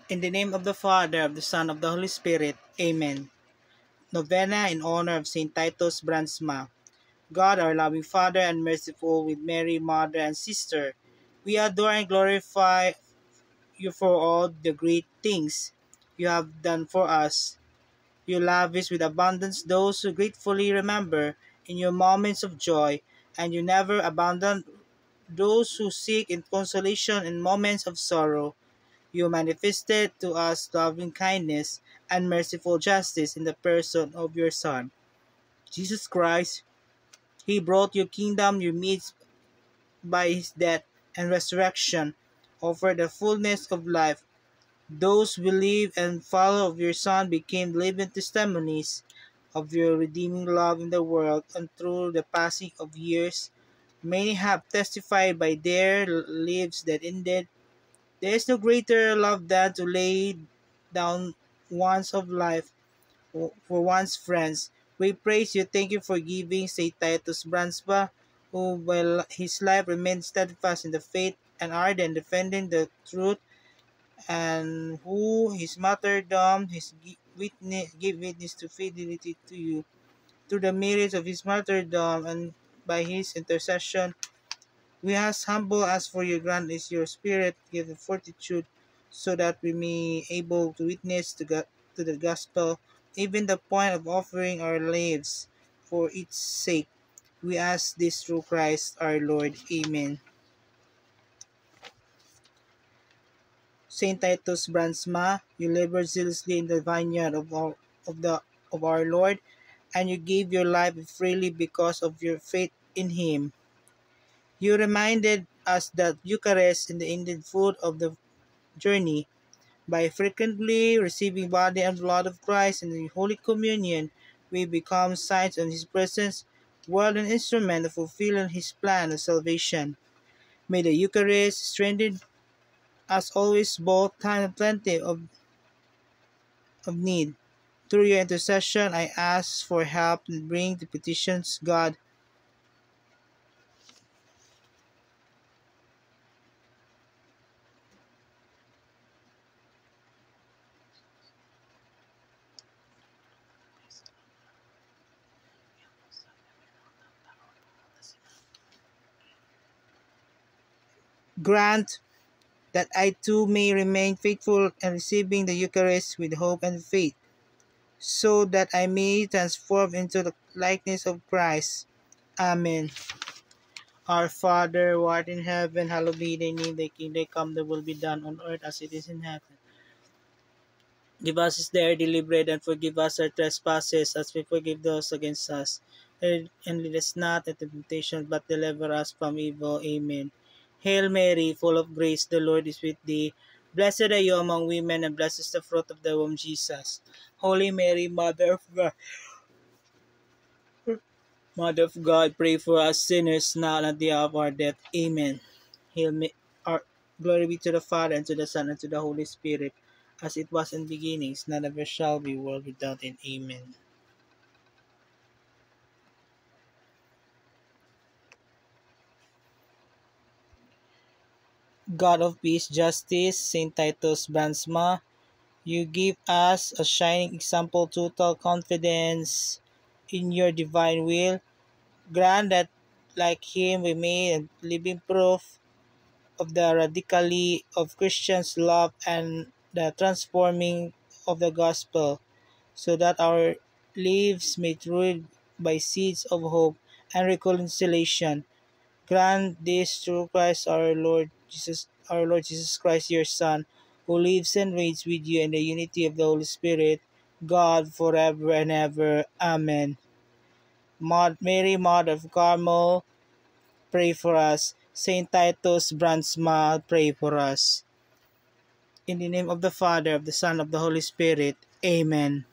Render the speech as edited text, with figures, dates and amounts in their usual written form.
In the name of the Father, of the Son, of the Holy Spirit. Amen. Novena in honor of Saint Titus Brandsma. God, our loving Father and merciful, with Mary, Mother and Sister, we adore and glorify you for all the great things you have done for us. You lavish with abundance those who gratefully remember in your moments of joy, and you never abandon those who seek in consolation in moments of sorrow. You manifested to us loving kindness and merciful justice in the person of your Son, Jesus Christ. He brought your kingdom, your means by his death and resurrection, offered the fullness of life. Those who believe and follow of your Son became living testimonies of your redeeming love in the world, and through the passing of years, many have testified by their lives that indeed there is no greater love than to lay down one's of life for one's friends. We praise you. Thank you for giving St. Titus Branspa, who while his life remained steadfast in the faith and ardent defending the truth, and who his martyrdom give witness to fidelity to you. Through the merits of his martyrdom and by his intercession, we ask humble as for your grant is your spirit give the fortitude, so that we may able to witness to the gospel, even the point of offering our lives for its sake. We ask this through Christ our Lord. Amen. Saint Titus Brandsma, you labored zealously in the vineyard of the of our Lord, and you gave your life freely because of your faith in Him. You reminded us that Eucharist is the ended food of the journey. By frequently receiving body and blood of Christ in the Holy Communion, we become signs of His presence, world and instrument of fulfilling His plan of salvation. May the Eucharist strengthen us always both time and plenty of need. Through your intercession, I ask for help and bring the petitions God. Grant that I too may remain faithful in receiving the Eucharist with hope and faith, so that I may transform into the likeness of Christ. Amen. Our Father, who art in heaven, hallowed be thy name, thy kingdom come, thy will be done on earth as it is in heaven. Give us this day our daily bread, and forgive us our trespasses, as we forgive those against us. And lead us not into temptation, but deliver us from evil. Amen. Hail Mary, full of grace, the Lord is with thee. Blessed are you among women, and blessed is the fruit of thy womb, Jesus. Holy Mary, Mother of God, pray for us sinners now and at the hour of our death. Amen. Hail Mary, glory be to the Father, and to the Son, and to the Holy Spirit, as it was in the beginning, is now and ever shall be, world without end. Amen. God of peace, justice, Saint Titus Brandsma, you give us a shining example, total confidence in your divine will. Grant that, like him, we may a living proof of the radically of Christians' love and the transforming of the gospel, so that our lives may thrive by seeds of hope and reconciliation. Grant this through Christ our Lord Jesus Christ, your Son, who lives and reigns with you in the unity of the Holy Spirit, God forever and ever. Amen. Mary, Mother of Carmel, pray for us. Saint Titus Brandsma, pray for us. In the name of the Father, of the Son, of the Holy Spirit. Amen.